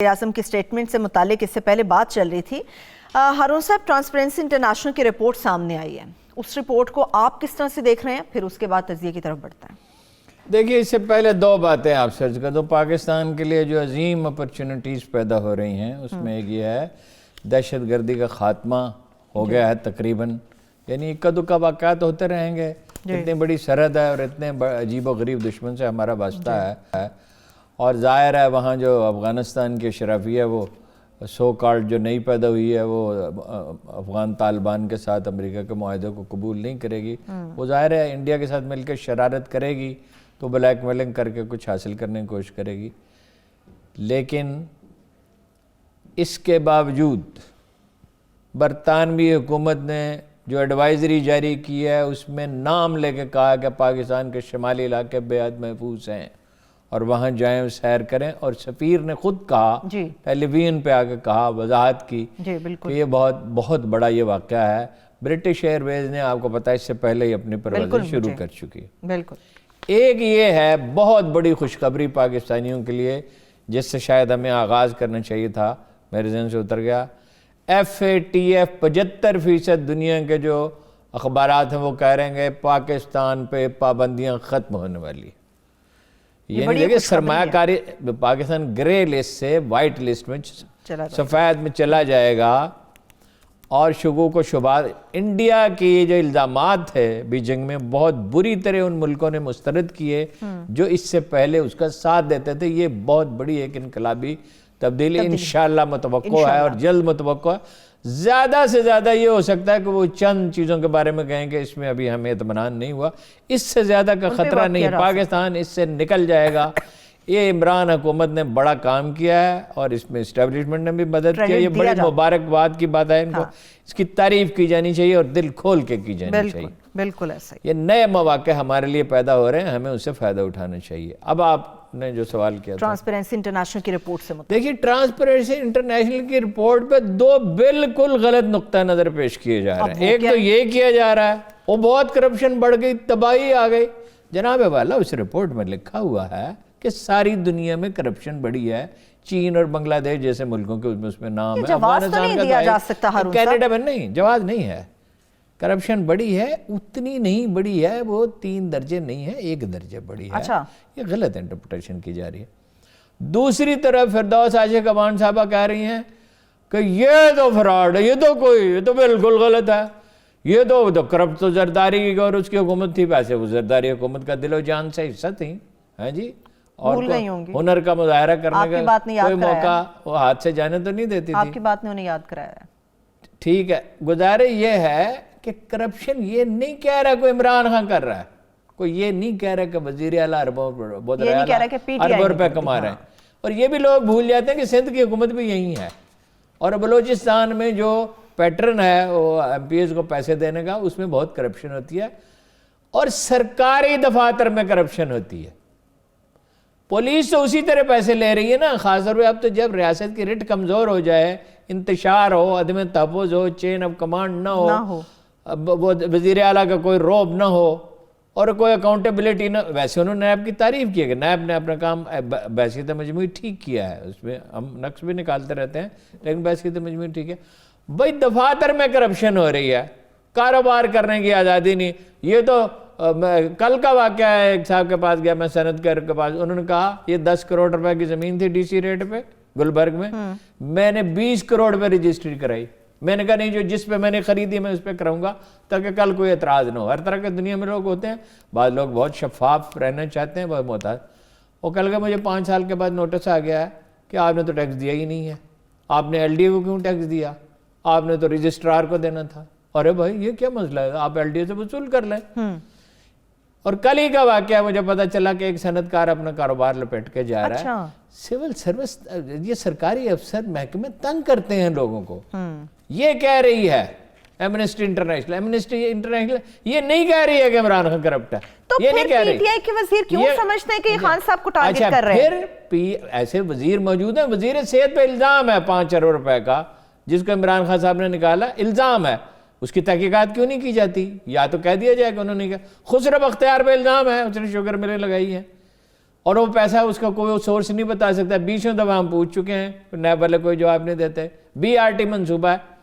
اعظم کی سٹیٹمنٹ سے متعلق اس سے پہلے بات چل رہی تھی۔ ہارون صاحب، ٹرانسپیرنسی انٹرنیشنل کی رپورٹ سامنے آئی ہے، اس رپورٹ کو آپ کس طرح سے دیکھ رہے ہیں؟ پھر اس کے بعد تجزیے کی طرف بڑھتا ہے۔ دیکھیے، اس سے پہلے دو باتیں آپ سرچ کر دو۔ پاکستان کے لیے جو عظیم اپرچونٹیز پیدا ہو رہی ہیں، اس میں ایک یہ ہے دہشت گردی کا خاتمہ ہو گیا ہے تقریباً، یعنی اکا دکا واقعات ہوتے رہیں گے۔ اتنی بڑی سرحد ہے اور اتنے عجیب و غریب دشمن سے ہمارا واسطہ ہے، اور ظاہر ہے وہاں جو افغانستان کی اشرافیہ وہ سو کالڈ جو نئی پیدا ہوئی ہے وہ افغان طالبان کے ساتھ امریکہ کے معاہدے کو قبول نہیں کرے گی۔ وہ ظاہر ہے انڈیا کے ساتھ مل کے شرارت کرے گی تو بلیک میلنگ کر کے کچھ حاصل کرنے کی کوشش کرے گی، لیکن اس کے باوجود برطانوی حکومت نے جو ایڈوائزری جاری کی ہے اس میں نام لے کے کہا کہ پاکستان کے شمالی علاقے بے حد محفوظ ہیں اور وہاں جائیں سیر کریں، اور سفیر نے خود کہا، ٹیلی ویژن پہ آ کے کہا، وضاحت کی کہ یہ بہت بڑا یہ واقعہ ہے۔ برٹش ایئر ویز نے، آپ کو پتہ ہے، اس سے پہلے ہی اپنی پروازیں شروع کر چکی ہے۔ ایک یہ ہے بہت بڑی خوشخبری پاکستانیوں کے لیے، جس سے شاید ہمیں آغاز کرنا چاہیے تھا، میرے ذہن سے اتر گیا۔ FATF 75% دنیا کے جو اخبارات ہیں وہ کہہ رہے ہیں کہ پاکستان پہ پابندیاں ختم ہونے والی، یعنی دیکھیں سرمایہ کاری پاکستان گرے لسٹ سے وائٹ لسٹ میں، سفید میں چلا جائے گا، اور شکوک و شبہات انڈیا کی جو الزامات تھے بیجنگ میں بہت بری طرح ان ملکوں نے مسترد کیے جو اس سے پہلے اس کا ساتھ دیتے تھے۔ یہ بہت بڑی ایک انقلابی تبدیلی انشاءاللہ متوقع ہے اور جلد متوقع ہے۔ زیادہ سے زیادہ یہ ہو سکتا ہے کہ وہ چند چیزوں کے بارے میں کہیں کہ اس میں ابھی ہمیں اطمینان نہیں ہوا، اس سے زیادہ کا خطرہ نہیں ہے، پاکستان اس سے نکل جائے گا۔ یہ عمران حکومت نے بڑا کام کیا ہے اور اس میں اسٹیبلشمنٹ نے بھی مدد کیا، یہ بڑی مبارکباد کی بات ہے، ان کو اس کی تعریف کی جانی چاہیے اور دل کھول کے کی جانی چاہیے۔ بالکل ایسا ہی، یہ نئے مواقع ہمارے لیے پیدا ہو رہے ہیں، ہمیں اس سے فائدہ اٹھانا چاہیے۔ اب آپ نے جو سوال کیا تھا ٹرانسپیرنسی انٹرنیشنل کی رپورٹ سے متعلق، دیکھیے ٹرانسپیرنسی انٹرنیشنل کی رپورٹ پہ دو بالکل غلط نقطہ نظر پیش کیے جا رہے ہیں۔ ایک تو یہ کیا جا رہا ہے وہ بہت کرپشن بڑھ گئی، تباہی آ گئی۔ جناب والا، اس رپورٹ میں لکھا ہوا ہے کہ ساری دنیا میں کرپشن بڑھی ہے، چین اور بنگلہ دیش جیسے ملکوں کے اس میں نام ہے، افغانستان کا کینیڈا میں نہیں، جواز نہیں ہے۔ کرپشن بڑی ہے، اتنی نہیں بڑی ہے، وہ 3 درجے نہیں ہے، 1 درجے بڑی ہے۔ یہ غلط انٹرپریٹیشن کی جا رہی ہے۔ دوسری طرف فردوس عاشق امان صاحبہ کہہ رہی ہیں کہ یہ تو فراڈ ہے، یہ تو بالکل غلط ہے، یہ تو کرپٹ تو زرداری کی اور اس کی حکومت تھی، ویسے وہ زرداری حکومت کا دل و جان سے حصہ تھی، ہاں جی، اور ہنر کا مظاہرہ کرنے کا کوئی موقع وہ ہاتھ سے جانے تو نہیں دیتی تھی۔ آپ کی بات نے انہیں یاد کرایا ہے۔ ٹھیک ہے، گزارش یہ ہے کہ کرپشن یہ نہیں کہہ رہا کوئی عمران خان کر رہا ہے، کوئی یہ نہیں کہہ رہا کہ وزیر اعلیٰ اربوں روپے کما رہے ہیں، اور یہ بھی لوگ بھول جاتے ہیں کہ سندھ کی حکومت بھی یہی ہے، اور بلوچستان میں جو پیٹرن ہے وہ MPs کو پیسے دینے کا، اس میں بہت کرپشن ہوتی ہے، اور سرکاری دفاتر میں کرپشن ہوتی ہے۔ پولیس تو اسی طرح پیسے لے رہی ہے نا، خاص طور پہ اب تو جب ریاست کی رٹ کمزور ہو جائے، انتشار ہو، عدم تحفظ ہو، چین آف کمانڈ نہ ہو، وزیر اعلیٰ کا کوئی روب نہ ہو اور کوئی اکاؤنٹیبلٹی نہ، ویسے انہوں نے نیب کی تعریف کی ہے کہ نیب نے اپنا کام بحثیت مجموعی ٹھیک کیا ہے، اس میں ہم نقص بھی نکالتے رہتے ہیں لیکن بحثیت مجموعی ٹھیک ہے۔ بھائی دفاتر میں کرپشن ہو رہی ہے، کاروبار کرنے کی آزادی نہیں۔ یہ تو کل کا واقعہ ہے، ایک صاحب کے پاس گیا، میں صنعتکار کے پاس، انہوں نے کہا یہ 10 کروڑ روپے کی زمین تھی DC ریٹ پہ گلبرگ میں نے 20 کروڑ پہ رجسٹری کرائی۔ میں نے کہا نہیں، جو جس پہ میں نے خریدی میں اس پہ کراؤں گا تاکہ کل کوئی اعتراض نہ ہو۔ ہر طرح کے دنیا میں لوگ ہوتے ہیں، بعض لوگ بہت شفاف رہنا چاہتے ہیں، بہت محتاط۔ وہ کل کا مجھے 5 سال کے بعد نوٹس آ گیا ہے کہ آپ نے تو ٹیکس دیا ہی نہیں ہے، آپ نے LDA کو کیوں ٹیکس دیا، آپ نے تو رجسٹرار کو دینا تھا۔ ارے بھائی یہ کیا مسئلہ ہے، آپ LDA سے وصول کر لیں۔ اور کل ہی کا واقعہ مجھے پتا چلا کہ ایک صنعتکار اپنا کاروبار لپیٹ کے جا رہا ہے۔ سول سروس، یہ سرکاری افسر محکمے تنگ کرتے ہیں لوگوں کو۔ یہ کہہ رہی ہے ایمنسٹی انٹرنیشنل یہ نہیں کہہ رہی ہے کہ عمران خان کرپٹ ہے، یہ نہیں کہہ رہی۔ پی ٹی آئی کے وزیر کیوں سمجھتے ہیں کہ یہ خان صاحب کو ٹارگٹ کر رہے ہیں؟ پھر ایسے وزیر موجود ہیں، وزیر صحت پہ الزام ہے 5 ارب روپے کا جس کو عمران خان صاحب نے نکالا، الزام ہے، اس کی تحقیقات کیوں نہیں کی جاتی؟ یا تو کہہ دیا جائے کہ انہوں نے کہا۔ خسرو بختیار پہ الزام ہے، اس نے شوگر ملیں لگائی ہیں، اور وہ پیسہ اس کا کوئی سورس نہیں بتا سکتا. 20 دفعہ ہم پوچھ چکے ہیں, نیب والے کوئی جواب نہیں دیتے. BRT منصوبہ ہے,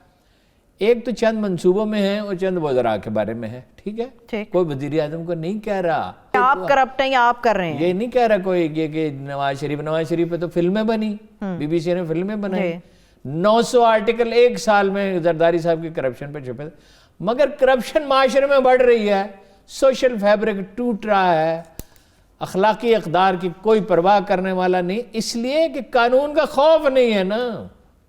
ایک تو چند منصوبوں میں ہے اور چند وزراء کے بارے میں ہے, ٹھیک ہے, کوئی وزیر اعظم کو نہیں کہہ رہا آپ کرپٹ ہیں یا آپ کر رہے ہیں, یہ نہیں کہہ رہا کوئی یہ کہ نواز شریف پہ تو فلمیں بنی, BBC نے فلمیں بنائی, 900 آرٹیکل ایک سال میں زرداری صاحب کی کرپشن پہ چھپے. مگر کرپشن معاشرے میں بڑھ رہی ہے, سوشل فیبرک ٹوٹ رہا ہے, اخلاقی اقدار کی کوئی پرواہ کرنے والا نہیں, اس لیے کہ قانون کا خوف نہیں ہے نا,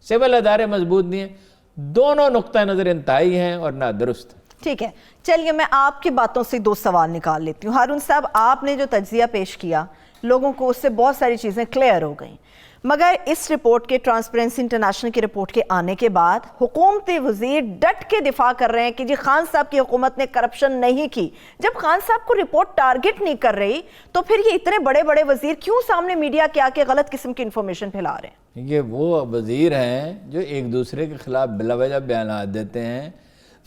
سول ادارے مضبوط نہیں ہیں. دونوں نقطہ نظر انتہائی ہیں اور نادرست. ٹھیک ہے, چلیے میں آپ کی باتوں سے 2 سوال نکال لیتی ہوں. ہارون صاحب, آپ نے جو تجزیہ پیش کیا لوگوں کو اس سے بہت ساری چیزیں کلیئر ہو گئیں, مگر اس رپورٹ کے, ٹرانسپیرنسی انٹرنیشنل کی رپورٹ کے آنے کے بعد حکومتی وزیر ڈٹ کے دفاع کر رہے ہیں کہ جی خان صاحب کی حکومت نے کرپشن نہیں کی. جب خان صاحب کو رپورٹ ٹارگٹ نہیں کر رہی تو پھر یہ اتنے بڑے بڑے وزیر کیوں سامنے میڈیا کے آ کے غلط قسم کی انفارمیشن پھیلا رہے ہیں؟ یہ وہ وزیر ہیں جو ایک دوسرے کے خلاف بلا وجہ بیانات دیتے ہیں.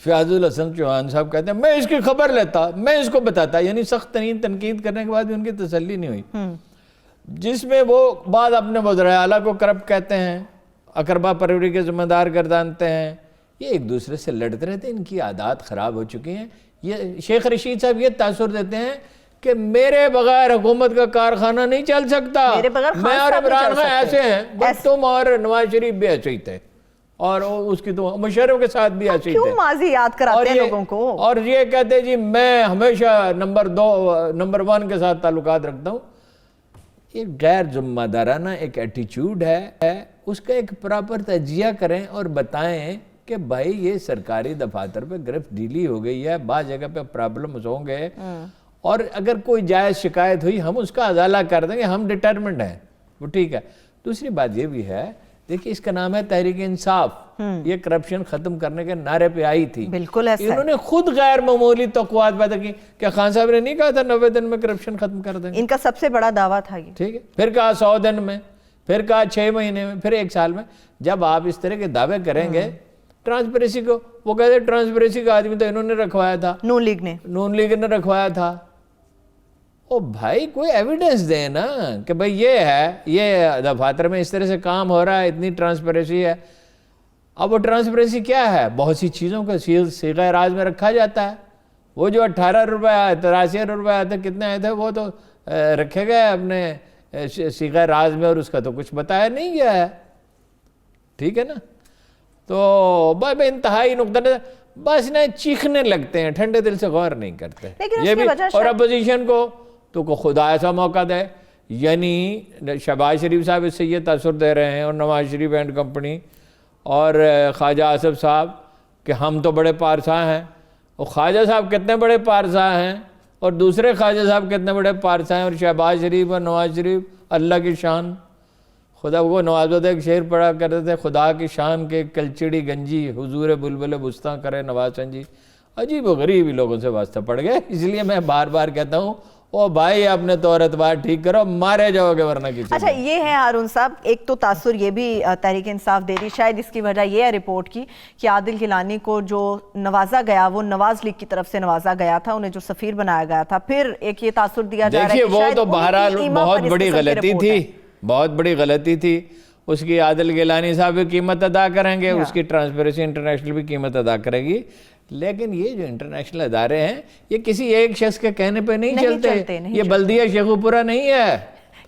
فیاض الحسن چوہان صاحب کہتے ہیں میں اس کی خبر لیتا, میں اس کو بتاتا, یعنی سخت ترین تنقید کرنے کے بعد بھی ان کی تسلی نہیں ہوئی, جس میں وہ بعد اپنے وزرائے اعلیٰ کو کرپٹ کہتے ہیں, اقربا پروری کے ذمہ دار گردانتے ہیں. یہ ایک دوسرے سے لڑتے رہتے ہیں, ان کی عادات خراب ہو چکی ہیں. یہ شیخ رشید صاحب یہ تاثر دیتے ہیں کہ میرے بغیر حکومت کا کارخانہ نہیں چل سکتا, میں اور عمران خان ایسے ہیں, بس تم اور نواز شریف بھی ایسے ہی تھے, اور اس کی تو مشرف کے ساتھ بھی ایسے ہی تھے. کیوں ماضی یاد کراتے ہیں لوگوں کو؟ اور یہ کہتے ہیں جی میں ہمیشہ نمبر 1 کے ساتھ تعلقات رکھتا ہوں. ایک غیر ذمہ دارانہ ایک ایٹیچیوڈ ہے, اس کا ایک پراپر تجزیہ کریں اور بتائیں کہ بھائی یہ سرکاری دفاتر پہ گرفت ڈھیلی ہو گئی ہے, بعض جگہ پہ پرابلمز ہوں گے, اور اگر کوئی جائز شکایت ہوئی ہم اس کا ازالہ کر دیں گے, ہم ڈٹرمنڈ ہیں, وہ ٹھیک ہے. دوسری بات یہ بھی ہے, دیکھیں اس کا نام ہے تحریک انصاف, یہ کرپشن ختم کرنے کے نعرے پہ آئی تھی. بالکل ایسا, انہوں نے خود غیر معمولی توقعات پیدا کی کہ خان صاحب نے نہیں کہا تھا 90 دن میں کرپشن ختم کر دیں گے, ان کا سب سے بڑا دعویٰ تھا یہ. ٹھیک ہے, پھر کہا 100 دن میں, پھر کہا 6 مہینے میں, پھر 1 سال میں. جب آپ اس طرح کے دعوے کریں گے ٹرانسپیرنسی کو, وہ کہتے ہیں ٹرانسپیرنسی کا آدمی تو انہوں نے رکھوایا تھا, نون لیگ نے رکھوایا تھا. او بھائی کوئی ایویڈنس دے نا کہ بھائی یہ ہے, یہ دفاتر میں اس طرح سے کام ہو رہا ہے, اتنی ٹرانسپیرنسی ہے. اب وہ ٹرانسپیرنسی کیا ہے؟ بہت سی چیزوں کو صیغہ راز میں رکھا جاتا ہے. وہ جو 18 روپے 83 روپے آئے تھے, کتنے آئے تھے, وہ تو رکھے گئے اپنے صیغہ راز میں, اور اس کا تو کچھ بتایا نہیں گیا ہے, ٹھیک ہے نا. تو بھائی انتہائی نقطہ نظر, بس نہ چیخنے لگتے ہیں, ٹھنڈے دل سے غور نہیں کرتے. یہ بھی, اور اپوزیشن کو تو خدا ایسا موقع دے, یعنی شہباز شریف صاحب اس سے یہ تاثر دے رہے ہیں, اور نواز شریف اینڈ کمپنی, اور خواجہ آصف صاحب کہ ہم تو بڑے پارسا ہیں. اور خواجہ صاحب کتنے بڑے پارسا ہیں, اور دوسرے خواجہ صاحب کتنے بڑے پارسا ہیں, اور شہباز شریف اور نواز شریف اللہ کی شان. خدا کو نوازت ایک شعر پڑھا کرتے تھے, خدا کی شان کے کلچڑی گنجی حضور بلبل بستاں کرے نوازن جی. عجیب و غریب ہی لوگوں سے واسطہ پڑ گئے. اس لیے میں بار بار کہتا ہوں او بھائی اپنے طور اعتبار ٹھیک کرو, مارے جاؤ گے ورنہ کسی. اچھا یہ ہے ہارون صاحب, ایک تو تاثر یہ بھی تحریک انصاف دے رہی, شاید اس کی وجہ یہ ہے رپورٹ کی کہ عادل گیلانی کو جو نوازا گیا وہ نواز لیگ کی طرف سے نوازا گیا تھا, انہیں جو سفیر بنایا گیا تھا. پھر ایک یہ تاثر دیا جا رہا ہے کہ وہ تو بہرحال بہت بڑی غلطی تھی, بہت بڑی غلطی تھی. اس کی عادل گیلانی صاحب بھی قیمت ادا کریں گے, اس کی ٹرانسپیرنسی انٹرنیشنل بھی قیمت ادا کرے گی. لیکن یہ جو انٹرنیشنل ادارے ہیں یہ کسی ایک شخص کے کہنے پہ نہیں چلتے, یہ بلدیہ شیخو پورہ نہیں ہے.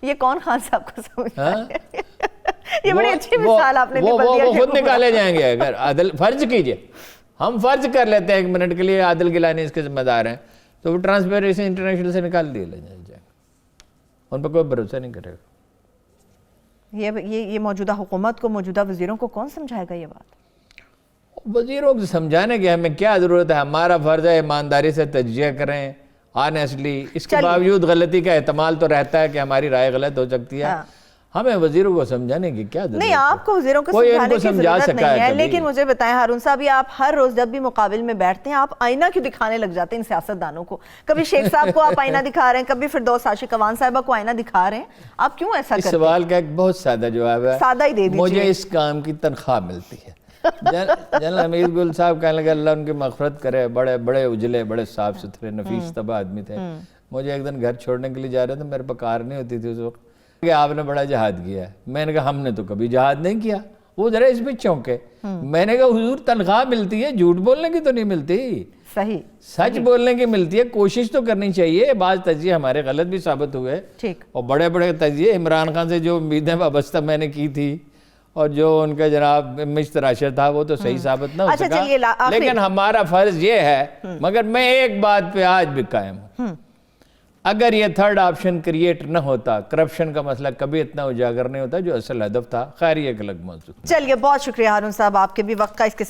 یہ کون خان صاحب کو سمجھتا ہے؟ یہ بڑی اچھی مثال آپ نے دی. وہ خود نکالے جائیں گے. اگر عادل, فرض کیجئے ہم فرض کر لیتے ہیں 1 منٹ کے لیے عادل گیلانی اس کے ذمہ دار ہیں, تو وہ ٹرانسپیرنسی انٹرنیشنل سے نکال دیے جائیں گے, ان پہ کوئی بھروسہ نہیں کرے گا. یہ موجودہ حکومت کو, موجودہ وزیروں کو کون سمجھائے گا یہ بات؟ وزیروں کو سمجھانے کی ہمیں کیا ضرورت ہے؟ ہمارا فرض ہے ایمانداری سے تجزیہ کریں, آنیسٹلی. اس کے باوجود غلطی کا احتمال تو رہتا ہے کہ ہماری رائے غلط ہو سکتی ہے. ہمیں وزیروں کو سمجھانے کی کیا ضرورت ہے؟ نہیں, آپ کو وزیروں کو سمجھانے کی ضرورت نہیں ہے, لیکن مجھے بتائیں ہارون صاحب, یہ آپ ہر روز جب بھی مقابل میں بیٹھتے ہیں آپ آئینہ کیوں دکھانے لگ جاتے ہیں ان سیاستدانوں کو؟ کبھی شیخ صاحب کو آپ آئینہ دکھا رہے ہیں, کبھی فردوس عاشق اوان صاحبہ کو آئینہ دکھا رہے ہیں, آپ کیوں ایسا کرتے ہیں؟ اس سوال کا ایک بہت سادہ جواب ہے, سادہ ہی دے دیجئے. مجھے اس کام کی تنخواہ ملتی ہے. جنرل حمید گل صاحب کہنے لگے اللہ ان کی مغفرت کرے, بڑے بڑے اجلے, بڑے صاف ستھرے نفیس طبع آدمی تھے. مجھے ایک دن گھر چھوڑنے کے لیے جا رہے تھے, میرے پاس کار نہیں ہوتی تھی اس وقت, کہ آپ نے بڑا جہاد کیا ہے. میں نے کہا ہم نے تو کبھی جہاد نہیں کیا. وہ ذرا اس پہ چونکے. میں نے کہا حضور تنخواہ ملتی ہے, جھوٹ بولنے کی تو نہیں ملتی, صحیح, سچ بولنے کی ملتی ہے. کوشش تو کرنی چاہیے. بعض تجزیے ہمارے غلط بھی ثابت ہوئے, ٹھیک, اور بڑے بڑے تجزیے عمران خان سے جو امیدیں وابستہ میں نے کی تھی اور جو ان کا جناب مشتراشر تھا وہ تو صحیح ثابت نہ ہو اچھا, سکا. چلیے لیکن ہمارا فرض یہ ہے, مگر میں ایک بات پہ آج بھی قائم ہوں, اگر یہ تھرڈ آپشن کریٹ نہ ہوتا, کرپشن کا مسئلہ کبھی اتنا اجاگر نہیں ہوتا جو اصل ہدف تھا. خیر یہ ایک الگ موضوع. چلیے بہت شکریہ ہارون صاحب, آپ کے بھی وقت کا اس کے